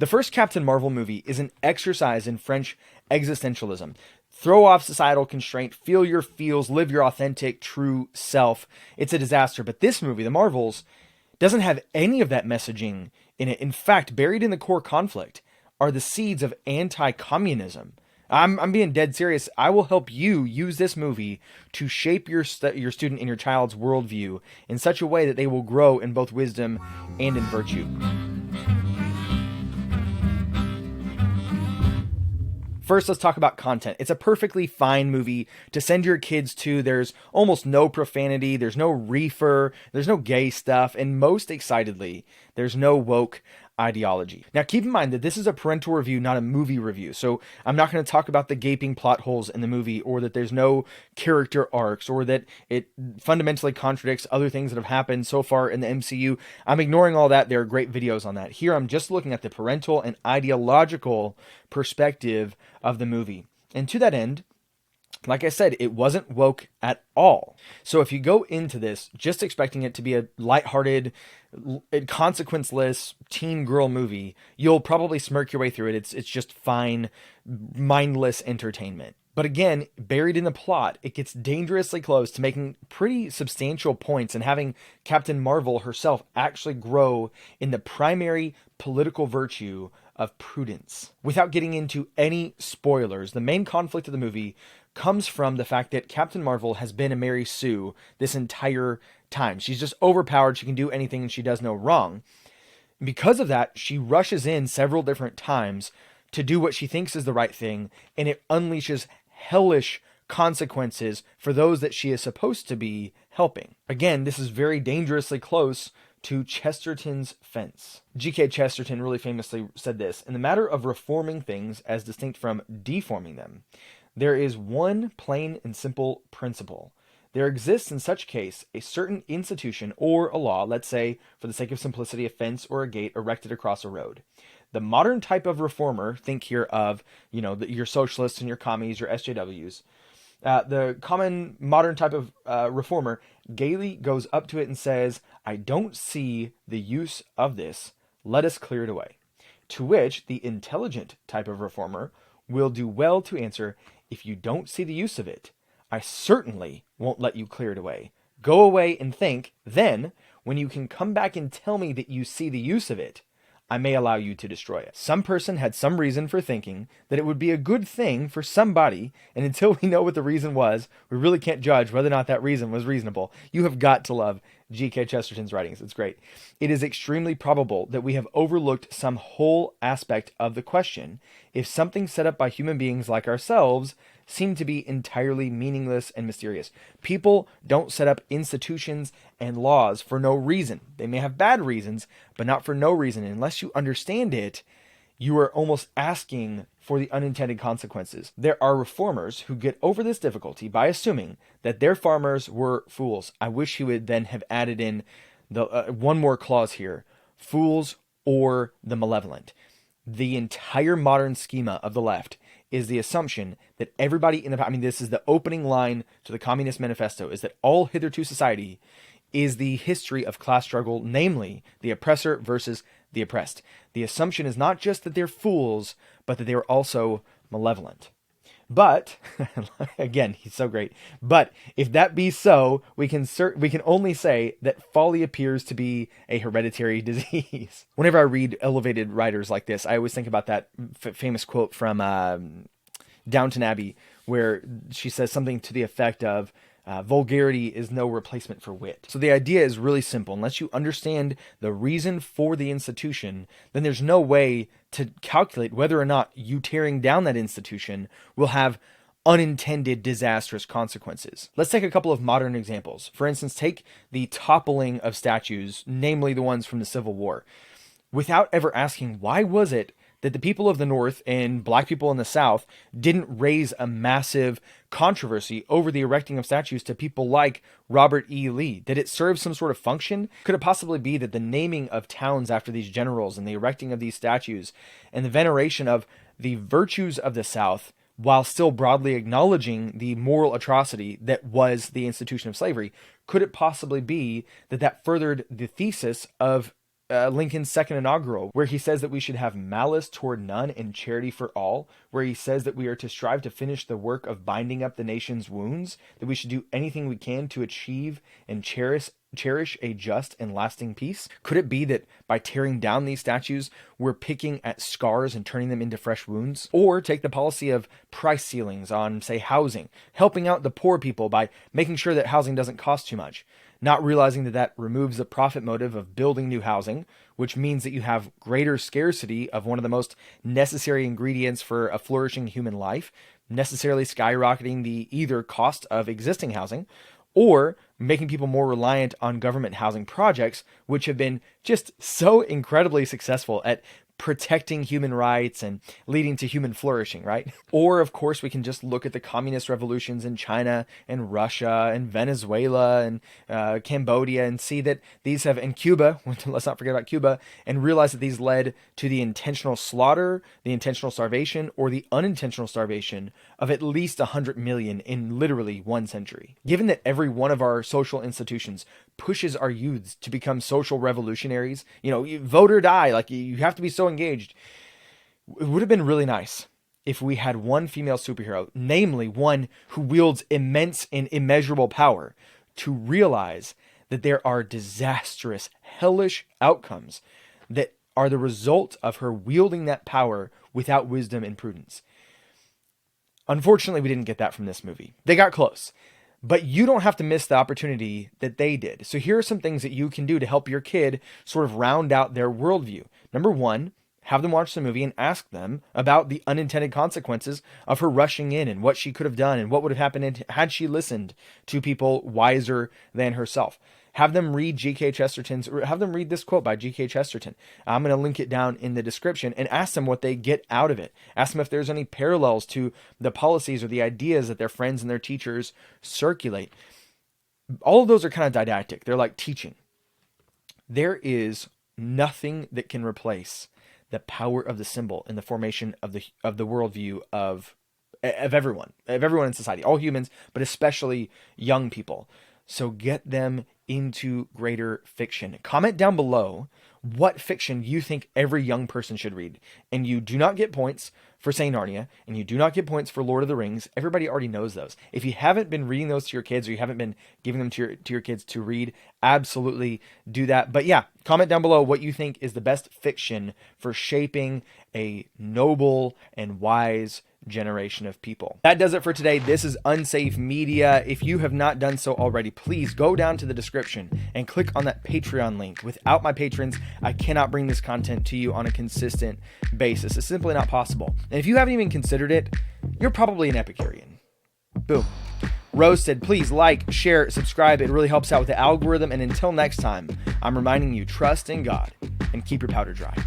The first Captain Marvel movie is an exercise in French existentialism. Throw off societal constraint, feel your feels, live your authentic, true self. It's a disaster. But this movie, The Marvels, doesn't have any of that messaging in it. In fact, buried in the core conflict are the seeds of anti-communism. I'm being dead serious. I will help you use this movie to shape your student and your child's worldview in such a way that they will grow in both wisdom and in virtue. First, let's talk about content. It's a perfectly fine movie to send your kids to. There's almost no profanity, there's no reefer, there's no gay stuff, and most excitedly, there's no woke ideology. Now, keep in mind that this is a parental review, not a movie review. So I'm not going to talk about the gaping plot holes in the movie, or that there's no character arcs, or that it fundamentally contradicts other things that have happened so far in the MCU. I'm ignoring all that. There are great videos on that. Here, I'm just looking at the parental and ideological perspective of the movie. And to that end, like I said, it wasn't woke at all. So if you go into this just expecting it to be a lighthearted, consequenceless teen girl movie, you'll probably smirk your way through it. It's just fine, mindless entertainment. But again, buried in the plot, it gets dangerously close to making pretty substantial points and having Captain Marvel herself actually grow in the primary political virtue of prudence. Without getting into any spoilers, the main conflict of the movie comes from the fact that Captain Marvel has been a Mary Sue this entire time. She's just overpowered. She can do anything and she does no wrong. Because of that, she rushes in several different times to do what she thinks is the right thing, and it unleashes hellish consequences for those that she is supposed to be helping. Again, this is very dangerously close to Chesterton's fence. G.K. Chesterton really famously said this: in the matter of reforming things as distinct from deforming them, there is one plain and simple principle. There exists in such case a certain institution or a law, let's say, for the sake of simplicity, a fence or a gate erected across a road. The modern type of reformer, think here of, your socialists and your commies, your SJWs, the common modern type of reformer gaily goes up to it and says, "I don't see the use of this. Let us clear it away." To which the intelligent type of reformer will do well to answer, "If you don't see the use of it, I certainly won't let you clear it away. Go away and think. Then, when you can come back and tell me that you see the use of it, I may allow you to destroy it." Some person had some reason for thinking that it would be a good thing for somebody, and until we know what the reason was, we really can't judge whether or not that reason was reasonable. You have got to love G.K. Chesterton's writings. It's great. It is extremely probable that we have overlooked some whole aspect of the question if something set up by human beings like ourselves seem to be entirely meaningless and mysterious. People don't set up institutions and laws for no reason. They may have bad reasons, but not for no reason. And unless you understand it, you are almost asking for the unintended consequences. There are reformers who get over this difficulty by assuming that their farmers were fools. I wish he would then have added in the one more clause here: fools or the malevolent. The entire modern schema of the left is the assumption that everybody in the, this is the opening line to the Communist Manifesto, is that all hitherto society is the history of class struggle, namely the oppressor versus the oppressed. The assumption is not just that they're fools, but that they're also malevolent. But, again, he's so great. But if that be so, we can only say that folly appears to be a hereditary disease. Whenever I read elevated writers like this, I always think about that famous quote from Downton Abbey, where she says something to the effect of, vulgarity is no replacement for wit. So the idea is really simple. Unless you understand the reason for the institution, then there's no way to calculate whether or not you tearing down that institution will have unintended disastrous consequences. Let's take a couple of modern examples. For instance, take the toppling of statues, namely the ones from the Civil War. Without ever asking, why was it that the people of the North and black people in the South didn't raise a massive controversy over the erecting of statues to people like Robert E. Lee? Did it serve some sort of function? Could it possibly be that the naming of towns after these generals and the erecting of these statues and the veneration of the virtues of the South, while still broadly acknowledging the moral atrocity that was the institution of slavery, could it possibly be that that furthered the thesis of Lincoln's second inaugural, where he says that we should have malice toward none and charity for all, where he says that we are to strive to finish the work of binding up the nation's wounds, that we should do anything we can to achieve and cherish a just and lasting peace? Could it be that by tearing down these statues, we're picking at scars and turning them into fresh wounds? Or take the policy of price ceilings on, say, housing, helping out the poor people by making sure that housing doesn't cost too much, not realizing that that removes the profit motive of building new housing, which means that you have greater scarcity of one of the most necessary ingredients for a flourishing human life, necessarily skyrocketing the either cost of existing housing or making people more reliant on government housing projects, which have been just so incredibly successful at protecting human rights and leading to human flourishing, right? Or, of course, we can just look at the communist revolutions in China and Russia and Venezuela and Cambodia and see that these have, and Cuba, let's not forget about Cuba, and realize that these led to the intentional slaughter, the intentional starvation, or the unintentional starvation of at least 100 million in literally 1 century. Given that every one of our social institutions pushes our youths to become social revolutionaries, vote or die, like you have to be so engaged. It would have been really nice if we had one female superhero, namely one who wields immense and immeasurable power, to realize that there are disastrous, hellish outcomes that are the result of her wielding that power without wisdom and prudence. Unfortunately, we didn't get that from this movie. They got close. But you don't have to miss the opportunity that they did. So here are some things that you can do to help your kid sort of round out their worldview. Number one, have them watch the movie and ask them about the unintended consequences of her rushing in and what she could have done and what would have happened had she listened to people wiser than herself. Have them read have them read this quote by G.K. Chesterton. I'm going to link it down in the description and ask them what they get out of it. Ask them if there's any parallels to the policies or the ideas that their friends and their teachers circulate. All of those are kind of didactic. They're like teaching. There is nothing that can replace the power of the symbol in the formation of the worldview of everyone in society, all humans, but especially young people. So get them into greater fiction. Comment down below what fiction you think every young person should read. And you do not get points for saying Narnia, and you do not get points for Lord of the Rings. Everybody already knows those. If you haven't been reading those to your kids, or you haven't been giving them to your kids to read, absolutely do that. But yeah, comment down below what you think is the best fiction for shaping a noble and wise generation of people. That does it for today. This is Unsafe Media. If you have not done so already, please go down to the description and click on that Patreon link. Without my patrons, I cannot bring this content to you on a consistent basis. It's simply not possible. And if you haven't even considered it, you're probably an Epicurean. Boom. Roasted. Please like, share, subscribe. It really helps out with the algorithm. And until next time, I'm reminding you, trust in God and keep your powder dry.